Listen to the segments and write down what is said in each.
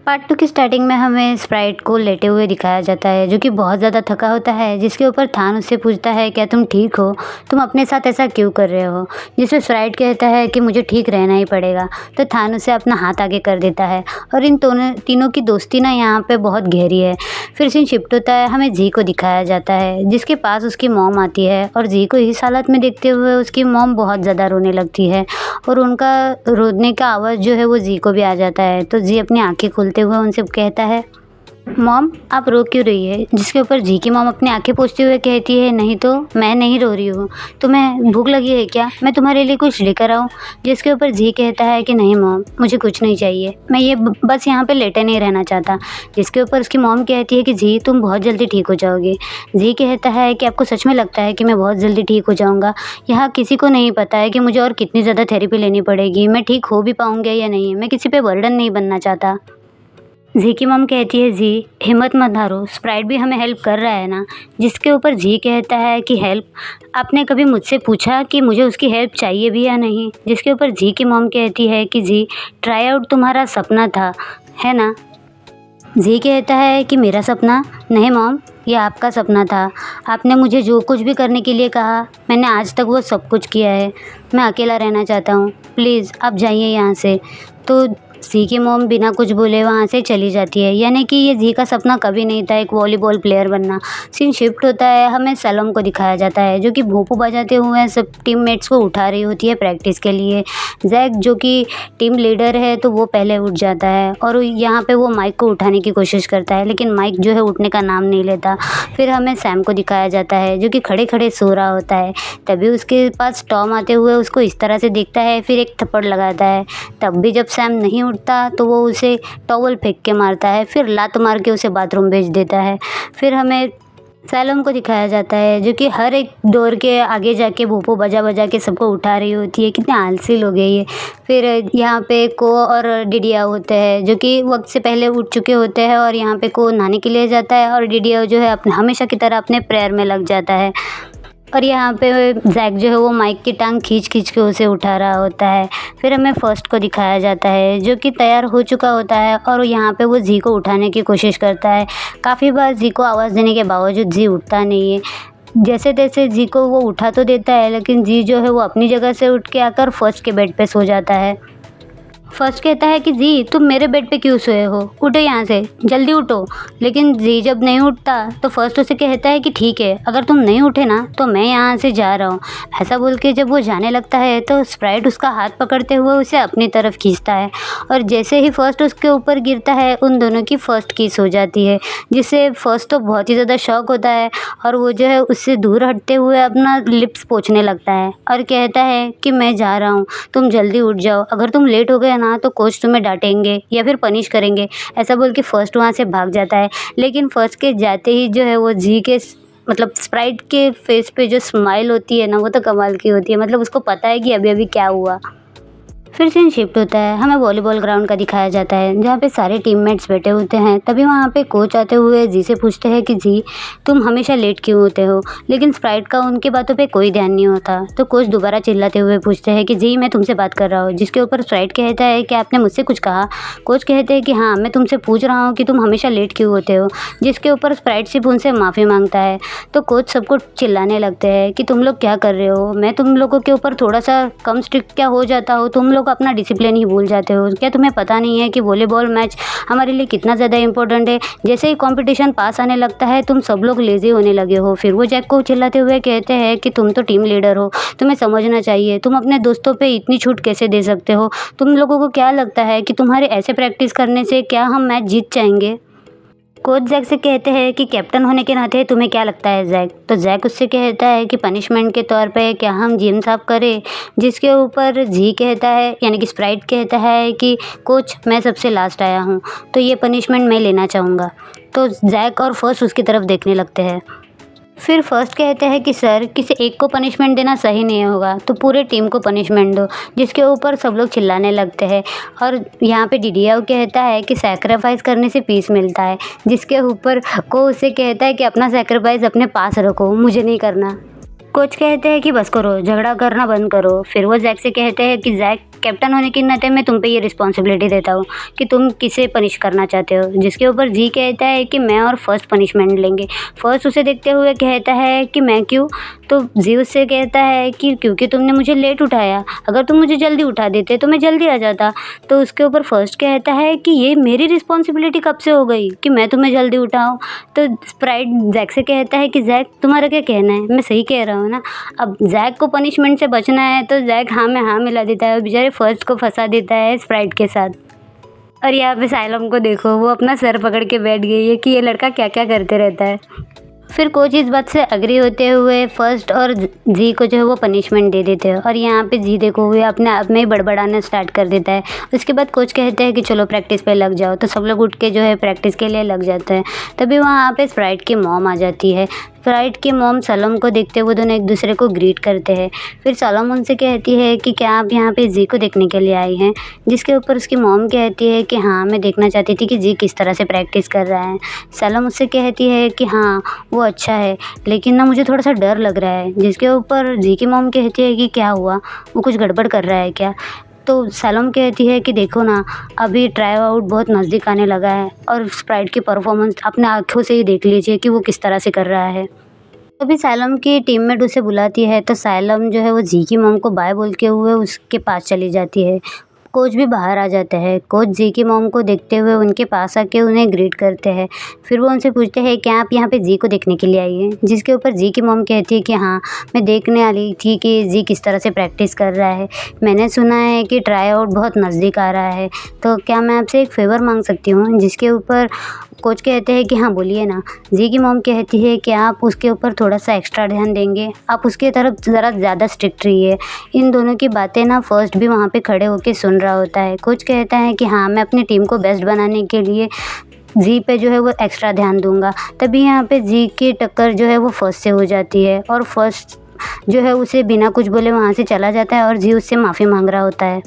Part 2 की starting में हमें स्प्राइट को लेटे हुए दिखाया जाता है, जो कि बहुत ज़्यादा थका होता है, जिसके ऊपर थान उससे पूछता है, क्या तुम ठीक हो? तुम अपने साथ ऐसा क्यों कर रहे हो? जिसपे स्प्राइट कहता है कि मुझे ठीक रहना ही पड़ेगा। तो थान उसे अपना हाथ आगे कर देता है और इन तीनों की दोस्ती ना यहाँ पे बहुत गहरी है। फिर सीन शिफ्ट होता है, हमें जी को दिखाया जाता है, जिसके पास उसकी मॉम आती है और जी को इस हालत में देखते हुए उसकी मॉम बहुत ज़्यादा रोने लगती है और उनका रोने का आवाज़ जो है वो जी को भी आ जाता है। तो जी अपनी आँखें खोलते हुए उनसे कहता है, मॉम आप रो क्यों रही है? जिसके ऊपर जी की मॉम अपनी आँखें पोंछते हुए कहती है, नहीं तो मैं नहीं रो रही हूँ, तुम्हें भूख लगी है क्या? मैं तुम्हारे लिए कुछ लेकर आऊँ? जिसके ऊपर जी कहता है कि नहीं मॉम, मुझे कुछ नहीं चाहिए, मैं ये बस यहाँ पे लेटे नहीं रहना चाहता। जिसके ऊपर उसकी मॉम कहती है कि जी तुम बहुत जल्दी ठीक हो जाओगे। जी कहता है कि आपको सच में लगता है कि मैं बहुत जल्दी ठीक हो जाऊँगा? यहाँ किसी को नहीं पता है कि मुझे और कितनी ज़्यादा थेरेपी लेनी पड़ेगी, मैं ठीक हो भी पाऊँगा या नहीं, मैं किसी पे बर्डन नहीं बनना चाहता। जी की मॉम कहती है, जी हिम्मत मत हारो, स्प्राइट भी हमें हेल्प कर रहा है ना। जिसके ऊपर जी कहता है कि हेल्प? आपने कभी मुझसे पूछा कि मुझे उसकी हेल्प चाहिए भी या नहीं? जिसके ऊपर जी की मॉम कहती है कि जी ट्राई आउट तुम्हारा सपना था, है ना? जी कहता है कि मेरा सपना? नहीं मॉम, ये आपका सपना था। आपने मुझे जो कुछ भी करने के लिए कहा, मैंने आज तक वो सब कुछ किया है। मैं अकेला रहना चाहता हूँ, प्लीज़ आप जाइए यहाँ से। तो जी की मॉम बिना कुछ बोले वहाँ से चली जाती है, यानी कि ये जी का सपना कभी नहीं था एक वॉलीबॉल प्लेयर बनना। सीन शिफ्ट होता है, हमें सैलोम को दिखाया जाता है, जो कि भोंपू बजाते हुए सब टीममेट्स को उठा रही होती है प्रैक्टिस के लिए। जैक जो कि टीम लीडर है, तो वो पहले उठ जाता है और यहाँ पे वो माइक को उठाने की कोशिश करता है, लेकिन माइक जो है उठने का नाम नहीं लेता। फिर हमें सैम को दिखाया जाता है, जो कि खड़े खड़े सो रहा होता है। तभी उसके पास टॉम आते हुए उसको इस तरह से देखता है, फिर एक थप्पड़ लगाता है। तब भी जब सैम नहीं उठता तो वो उसे टॉवल फेंक के मारता है, फिर लात मार के उसे बाथरूम भेज देता है। फिर हमें सैलम को दिखाया जाता है, जो कि हर एक डोर के आगे जाके भोंपू बजा बजा के सबको उठा रही होती है। कितने आलसी लोग हैं ये। फिर यहाँ पे को और डिडिया होते हैं, जो कि वक्त से पहले उठ चुके होते हैं और यहाँ पे को नहाने के लिए जाता है और डिडिया जो है अपने हमेशा की तरह अपने प्रेयर में लग जाता है। और यहाँ पे जैक जो है वो माइक की टांग खींच खींच के उसे उठा रहा होता है। फिर हमें फर्स्ट को दिखाया जाता है, जो कि तैयार हो चुका होता है और यहाँ पे वो जी को उठाने की कोशिश करता है। काफ़ी बार जी को आवाज़ देने के बावजूद जी उठता नहीं है। जैसे तैसे जी को वो उठा तो देता है, लेकिन जी जो है वो अपनी जगह से उठ के आकर फर्स्ट के बेड पे सो जाता है। फर्स्ट कहता है कि जी तुम मेरे बेड पे क्यों सोए हो, उठो यहाँ से, जल्दी उठो। लेकिन जी जब नहीं उठता तो फर्स्ट उसे कहता है कि ठीक है, अगर तुम नहीं उठे ना तो मैं यहाँ से जा रहा हूँ। ऐसा बोल के जब वो जाने लगता है तो स्प्राइट उसका हाथ पकड़ते हुए उसे अपनी तरफ खींचता है और जैसे ही फर्स्ट उसके ऊपर गिरता है उन दोनों की फर्स्ट किस हो जाती है, जिससे फर्स्ट तो बहुत ही ज़्यादा शॉक होता है और वो जो है उससे दूर हटते हुए अपना लिप्स पोंछने लगता है और कहता है कि मैं जा रहा हूँ, तुम जल्दी उठ जाओ, अगर तुम लेट हो गए ना तो कोच तुम्हें डांटेंगे या फिर पनिश करेंगे। ऐसा बोल के फर्स्ट वहाँ से भाग जाता है। लेकिन फर्स्ट के जाते ही जो है वो जी के मतलब स्प्राइट के फेस पे जो स्माइल होती है ना, वो तो कमाल की होती है। मतलब उसको पता है कि अभी अभी क्या हुआ। फिर सीन शिफ्ट होता है, हमें वॉलीबॉल ग्राउंड का दिखाया जाता है, जहाँ पे सारे टीममेट्स बैठे होते हैं। तभी वहाँ पे कोच आते हुए जी से पूछते हैं कि जी तुम हमेशा लेट क्यों होते हो? लेकिन स्प्राइट का उनकी बातों पे कोई ध्यान नहीं होता। तो कोच दोबारा चिल्लाते हुए पूछते हैं कि जी मैं तुमसे बात कर रहा हूँ। जिसके ऊपर स्प्राइट कहता है कि आपने मुझसे कुछ कहा? कोच कहते हैं कि हाँ, मैं तुमसे पूछ रहा हूँ कि तुम हमेशा लेट क्यों होते हो? जिसके ऊपर स्प्राइट सिर्फ उनसे माफ़ी मांगता है। तो कोच सबको चिल्लाने लगते हैं कि तुम लोग क्या कर रहे हो? मैं तुम लोगों के ऊपर थोड़ा सा कम स्ट्रिक्ट क्या हो जाता हो? तुम लोग अपना डिसिप्लिन ही भूल जाते हो क्या? तुम्हें पता नहीं है कि वॉलीबॉल मैच हमारे लिए कितना ज़्यादा इंपॉर्टेंट है? जैसे ही कंपटीशन पास आने लगता है तुम सब लोग लेज़ी होने लगे हो। फिर वो जैक को चिल्लाते हुए कहते हैं कि तुम तो टीम लीडर हो, तुम्हें समझना चाहिए, तुम अपने दोस्तों पे इतनी छूट कैसे दे सकते हो? तुम लोगों को क्या लगता है कि तुम्हारे ऐसे प्रैक्टिस करने से क्या हम मैच जीत जाएंगे? कोच जैक से कहते हैं कि कैप्टन होने के नाते तुम्हें क्या लगता है जैक? तो जैक उससे कहता है कि पनिशमेंट के तौर पे क्या हम जिम साफ करें? जिसके ऊपर जी कहता है, यानी कि स्प्राइट कहता है कि कोच मैं सबसे लास्ट आया हूँ, तो ये पनिशमेंट मैं लेना चाहूँगा। तो जैक और फर्स्ट उसकी तरफ देखने लगते हैं। फिर फर्स्ट कहते हैं कि सर किसी एक को पनिशमेंट देना सही नहीं होगा, तो पूरे टीम को पनिशमेंट दो। जिसके ऊपर सब लोग चिल्लाने लगते हैं और यहाँ पे डिडिया कहता है कि सैक्रिफाइस करने से पीस मिलता है। जिसके ऊपर को उसे कहता है कि अपना सैक्रिफाइस अपने पास रखो, मुझे नहीं करना। कोच कहते हैं कि बस करो, झगड़ा करना बंद करो। फिर वो जैक से कहते हैं कि जैक कैप्टन होने के नाते मैं तुम पे ये रिस्पॉन्सिबिलिटी देता हूँ कि तुम किसे पनिश करना चाहते हो। जिसके ऊपर जी कहता है कि मैं और फर्स्ट पनिशमेंट लेंगे। फर्स्ट उसे देखते हुए कहता है कि मैं क्यों? तो जी उससे कहता है कि क्योंकि तुमने मुझे लेट उठाया, अगर तुम मुझे जल्दी उठा देते तो मैं जल्दी आ जाता। तो उसके ऊपर फर्स्ट कहता है कि ये मेरी रिस्पॉन्सिबिलिटी कब से हो गई कि मैं तुम्हें जल्दी उठाऊँ? तो स्प्राइट जैक से कहता है कि जैक तुम्हारा क्या कहना है, मैं सही कह रहा हूँ ना? अब जैक को पनिशमेंट से बचना है तो जैक हाँ में हाँ मिला देता है और बेचारे फर्स्ट को फंसा देता है स्प्राइट के साथ। और यहाँ पे साइलम को देखो, वो अपना सर पकड़ के बैठ गई है कि ये लड़का क्या क्या करते रहता है। फिर कोच इस बात से एग्री होते हुए फर्स्ट और जी को जो है वो पनिशमेंट दे देते हैं। और यहाँ पे जी देखो हुए अपने आप में ही बड़बड़ाना स्टार्ट कर देता है। उसके बाद कोच कहते हैं कि चलो प्रैक्टिस पे लग जाओ, तो सब लोग उठ के जो है प्रैक्टिस के लिए लग जाते हैं। तभी वहाँ पे स्प्राइट की मॉम आ जाती है। स्प्राइट की मॉम सलोम को देखते हुए दोनों एक दूसरे को ग्रीट करते हैं। फिर सलोम उनसे कहती है कि क्या आप यहाँ पे जी को देखने के लिए आई हैं? जिसके ऊपर उसकी मॉम कहती है कि हाँ, मैं देखना चाहती थी कि जी किस तरह से प्रैक्टिस कर रहा है। सलोम उससे कहती है कि हाँ, वो अच्छा है, लेकिन ना मुझे थोड़ा सा डर लग रहा है। जिसके ऊपर जी की मॉम कहती है कि क्या हुआ, वो कुछ गड़बड़ कर रहा है क्या? तो सलोम कहती है कि देखो ना, अभी ट्राई आउट बहुत नज़दीक आने लगा है और स्प्राइट की परफॉर्मेंस अपने आँखों से ही देख लीजिए कि वो किस तरह से कर रहा है। तभी साइलम की टीममेट उसे बुलाती है, तो साइलम जो है वो जी की मॉम को बाय बोल के हुए उसके पास चली जाती है। कोच भी बाहर आ जाते हैं। कोच जी की मॉम को देखते हुए उनके पास आके उन्हें ग्रीट करते हैं। फिर वो उनसे पूछते हैं क्या आप यहाँ पे जी को देखने के लिए आई हैं? जिसके ऊपर जी की मॉम कहती है कि हाँ, मैं देखने वाली थी कि जी किस तरह से प्रैक्टिस कर रहा है। मैंने सुना है कि ट्राई आउट बहुत नज़दीक आ रहा है, तो क्या मैं आपसे एक फ़ेवर मांग सकती हूँ? जिसके ऊपर कोच कहते हैं कि हाँ, बोलिए ना। जी की मॉम कहती है कि आप उसके ऊपर थोड़ा सा एक्स्ट्रा ध्यान देंगे, आप उसकी तरफ ज़रा ज़्यादा स्ट्रिक्ट रहिए। इन दोनों की बातें ना फर्स्ट भी वहाँ पे खड़े होके सुन रहा होता है। कोच कहता है कि हाँ, मैं अपनी टीम को बेस्ट बनाने के लिए जी पे जो है वो एक्स्ट्रा ध्यान दूंगा। तभी यहाँ पे जी की टक्कर जो है वो फर्स्ट से हो जाती है और फर्स्ट जो है उसे बिना कुछ बोले वहाँ से चला जाता है और जी उससे माफ़ी मांग रहा होता है।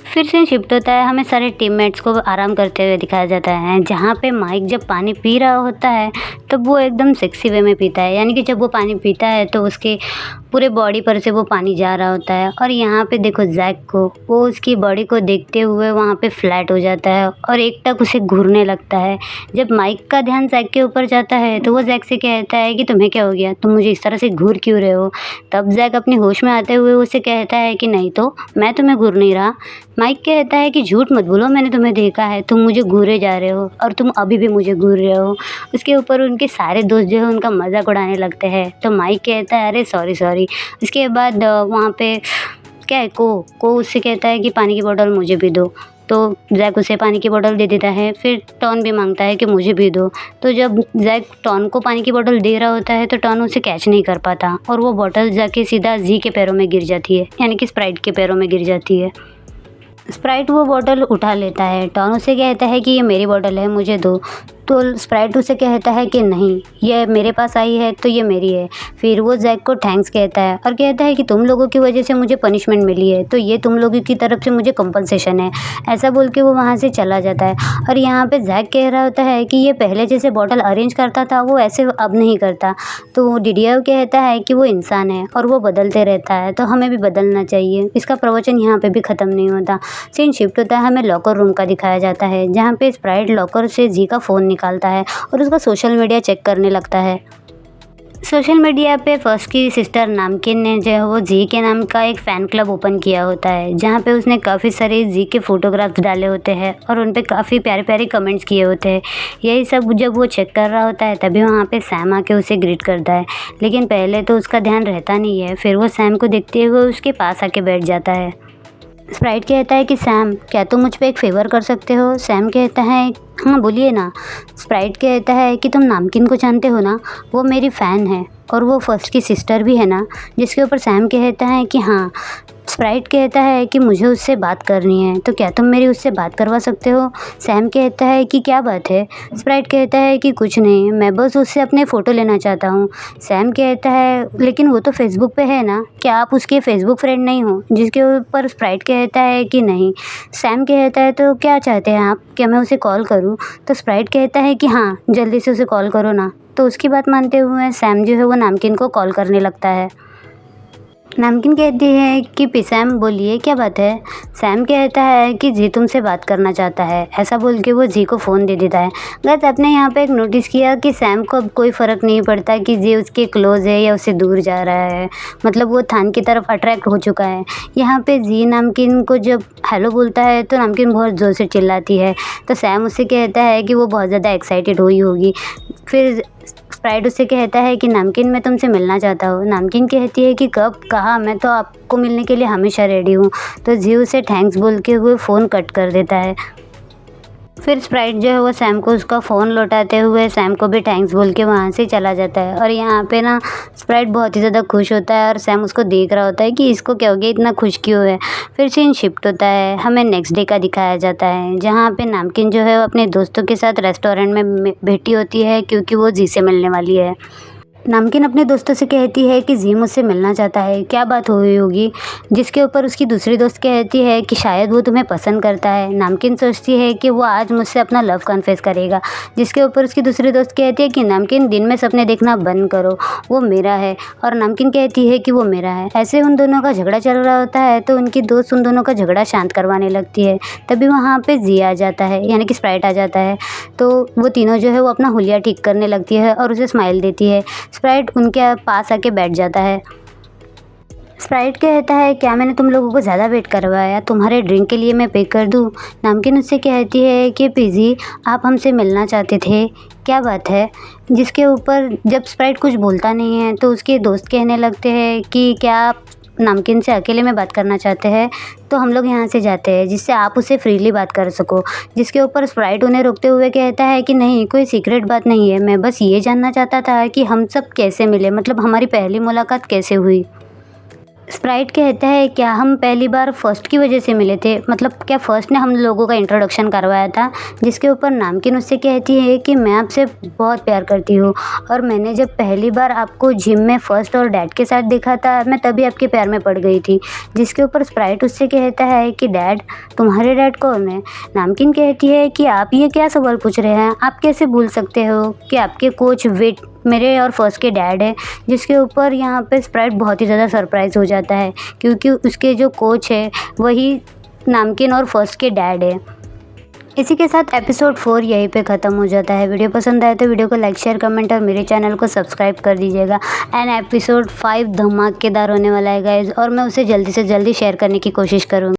फिर सीन शिफ्ट होता है, हमें सारे टीममेट्स को आराम करते हुए दिखाया जाता है। जहाँ पे माइक जब पानी पी रहा होता है तब वो एकदम सेक्सी वे में पीता है, यानी कि जब वो पानी पीता है तो उसके पूरे बॉडी पर से वो पानी जा रहा होता है। और यहाँ पे देखो जैक को, वो उसकी बॉडी को देखते हुए वहाँ पे फ्लैट हो जाता है और एक टक उसे घूरने लगता है। जब माइक का ध्यान जैक के ऊपर जाता है तो वो जैक से कहता है कि तुम्हें क्या हो गया, तुम मुझे इस तरह से घूर क्यों रहे हो? तब जैक अपने होश में आते हुए उसे कहता है कि नहीं तो मैं तुम्हें घूर नहीं रहा। माइक कहता है कि झूठ मत बोलो, मैंने तुम्हें देखा है, तुम मुझे घूरे जा रहे हो और तुम अभी भी मुझे घूर रहे हो। उसके ऊपर उनके सारे दोस्त जो है उनका मज़ाक उड़ाने लगते हैं। तो माइक कहता है अरे सॉरी सॉरी। उसके बाद वहाँ पे क्या है, को उससे कहता है कि पानी की बोतल मुझे भी दो। तो जैक उसे पानी की बोतल दे देता है। फिर टॉन भी मांगता है कि मुझे भी दो। तो जब जैक टॉन को पानी की बोतल दे रहा होता है तो टॉन उसे कैच नहीं कर पाता और वो बोतल जाके सीधा जी के पैरों में गिर जाती है, यानी कि स्प्राइट के पैरों में गिर जाती है। स्प्राइट वो बॉटल उठा लेता है। टॉन उसे कहता है कि ये मेरी बॉटल है, मुझे दो। तो स्प्राइट उसे कहता है कि नहीं, ये मेरे पास आई है तो ये मेरी है। फिर वो जैक को थैंक्स कहता है और कहता है कि तुम लोगों की वजह से मुझे पनिशमेंट मिली है, तो ये तुम लोगों की तरफ से मुझे कंपनसेशन है। ऐसा बोल के वो वहाँ से चला जाता है। और यहाँ पे जैक कह रहा होता है कि ये पहले जैसे बॉटल अरेंज करता था वो ऐसे अब नहीं करता। तो डीडीओ कहता है कि वो इंसान है और वो बदलते रहता है, तो हमें भी बदलना चाहिए। इसका प्रवचन यहाँ पे भी ख़त्म नहीं होता। सीन शिफ्ट होता है, हमें लॉकर रूम का दिखाया जाता है, जहाँ पे स्प्राइट लॉकर से जी का फ़ोन निकालता है और उसका सोशल मीडिया चेक करने लगता है। सोशल मीडिया पे फर्स्ट की सिस्टर नामकिन ने जो है वो जी के नाम का एक फ़ैन क्लब ओपन किया होता है, जहाँ पे उसने काफ़ी सारे जी के फ़ोटोग्राफ्स डाले होते हैं और उन पे काफ़ी प्यारे प्यारे कमेंट्स किए होते हैं। यही सब जब वो चेक कर रहा होता है तभी वहाँ पे सैम आके उसे ग्रीट करता है, लेकिन पहले तो उसका ध्यान रहता नहीं है। फिर वो सैम को देखते हुए उसके पास आके बैठ जाता है। स्प्राइट कहता है कि सैम, क्या तुम मुझ पे एक फ़ेवर कर सकते हो? सैम कहता है हाँ, बोलिए ना। स्प्राइट कहता है कि तुम नामकिन को जानते हो ना, वो मेरी फ़ैन है और वो फर्स्ट की सिस्टर भी है ना। जिसके ऊपर सैम कहता है कि हाँ। स्प्राइट कहता है कि मुझे उससे बात करनी है, तो क्या तुम मेरी उससे बात करवा सकते हो? सैम कहता है कि क्या बात है? स्प्राइट कहता है कि कुछ नहीं, मैं बस उससे अपने फ़ोटो लेना चाहता हूँ। सैम कहता है लेकिन वो तो फेसबुक पे है ना, क्या आप उसके फेसबुक फ्रेंड नहीं हो? जिसके ऊपर स्प्राइट कहता है कि नहीं। सैम कहता है तो क्या चाहते हैं आप, क्या मैं उसे कॉल करूँ? तो स्प्राइट कहता है कि हाँ, जल्दी से उसे कॉल करो ना। तो उसकी बात मानते हुए सैम जो है वो नामकिन को कॉल करने लगता है। नमकीन कहती है कि सैम बोलिए क्या बात है। सैम कहता है कि जी तुमसे बात करना चाहता है। ऐसा बोल के वो जी को फ़ोन दे देता है। गाइस आपने यहाँ पे एक नोटिस किया कि सैम को अब कोई फ़र्क नहीं पड़ता कि जी उसके क्लोज़ है या उससे दूर जा रहा है, मतलब वो थान की तरफ अट्रैक्ट हो चुका है। यहाँ पे जी नमकीन को जब हेलो बोलता है तो नमकीन बहुत ज़ोर से चिल्लाती है, तो सैम उससे कहता है कि वो बहुत ज़्यादा एक्साइटेड हुई होगी। फिर स्प्राइट उससे कहता है कि नमकीन मैं तुमसे मिलना चाहता हूँ। नमकीन कहती है कि कब, कहाँ, मैं तो आपको मिलने के लिए हमेशा रेडी हूँ। तो जी उसे थैंक्स बोल के वो फ़ोन कट कर देता है। फिर स्प्राइट जो है वो सैम को उसका फ़ोन लौटाते हुए सैम को भी थैंक्स बोल के वहाँ से चला जाता है। और यहाँ पे ना स्प्राइट बहुत ही ज़्यादा खुश होता है और सैम उसको देख रहा होता है कि इसको क्या हो गया, इतना खुश क्यों है। फिर सीन शिफ्ट होता है, हमें नेक्स्ट डे का दिखाया जाता है जहाँ पे नमकीन जो है वो अपने दोस्तों के साथ रेस्टोरेंट में बैठी होती है क्योंकि वो जी से मिलने वाली है। नमकीन अपने दोस्तों से कहती है कि जी मुझसे मिलना चाहता है, क्या बात हुई होगी। जिसके ऊपर उसकी दूसरी दोस्त कहती है कि शायद वो तुम्हें पसंद करता है। नमकीन सोचती है कि वो आज मुझसे अपना लव कन्फेस करेगा। जिसके ऊपर उसकी दूसरी दोस्त कहती है कि नमकीन दिन में सपने देखना बंद करो, वो मेरा है। और नमकीन कहती है कि वो मेरा है। ऐसे उन दोनों का झगड़ा चल रहा होता है तो उनकी दोस्त उन दोनों का झगड़ा शांत करवाने लगती है। तभी वहाँ पे जी आ जाता है, यानी कि स्प्राइट आ जाता है। तो वो तीनों जो है वो अपना हुलिया ठीक करने लगती है और उसे स्माइल देती है। स्प्राइट उनके पास आके बैठ जाता है। स्प्राइट कहता है क्या मैंने तुम लोगों को ज़्यादा वेट करवाया, तुम्हारे ड्रिंक के लिए मैं पे कर दूँ। नमकीन उससे कहती है कि पीजी आप हमसे मिलना चाहते थे, क्या बात है। जिसके ऊपर जब स्प्राइट कुछ बोलता नहीं है तो उसके दोस्त कहने लगते हैं कि क्या आप नमकीन से अकेले में बात करना चाहते हैं, तो हम लोग यहाँ से जाते हैं जिससे आप उससे फ्रीली बात कर सको। जिसके ऊपर स्प्राइट उन्हें रोकते हुए कहता है कि नहीं, कोई सीक्रेट बात नहीं है, मैं बस ये जानना चाहता था कि हम सब कैसे मिले, मतलब हमारी पहली मुलाकात कैसे हुई। स्प्राइट कहता है क्या हम पहली बार फर्स्ट की वजह से मिले थे, मतलब क्या फर्स्ट ने हम लोगों का इंट्रोडक्शन करवाया था। जिसके ऊपर नमकीन उससे कहती है कि मैं आपसे बहुत प्यार करती हूँ और मैंने जब पहली बार आपको जिम में फर्स्ट और डैड के साथ देखा था मैं तभी आपके प्यार में पड़ गई थी। जिसके ऊपर स्प्राइट उससे कहता है कि डैड, तुम्हारे डैड कौन है। नमकीन कहती है कि आप ये क्या सवाल पूछ रहे हैं, आप कैसे भूल सकते हो कि आपके कोच वेट मेरे और फर्स्ट के डैड है। जिसके ऊपर यहाँ पे स्प्राइट बहुत ही ज़्यादा सरप्राइज़ हो जाता है क्योंकि उसके जो कोच है वही नमकीन और फर्स्ट के डैड है। इसी के साथ एपिसोड 4 यहीं पे ख़त्म हो जाता है। वीडियो पसंद आए तो वीडियो को लाइक, शेयर, कमेंट और मेरे चैनल को सब्सक्राइब कर दीजिएगा। एंड एपिसोड 5 धमाकेदार होने वाला है गाइज, और मैं उसे जल्दी से जल्दी शेयर करने की कोशिश करूँगी।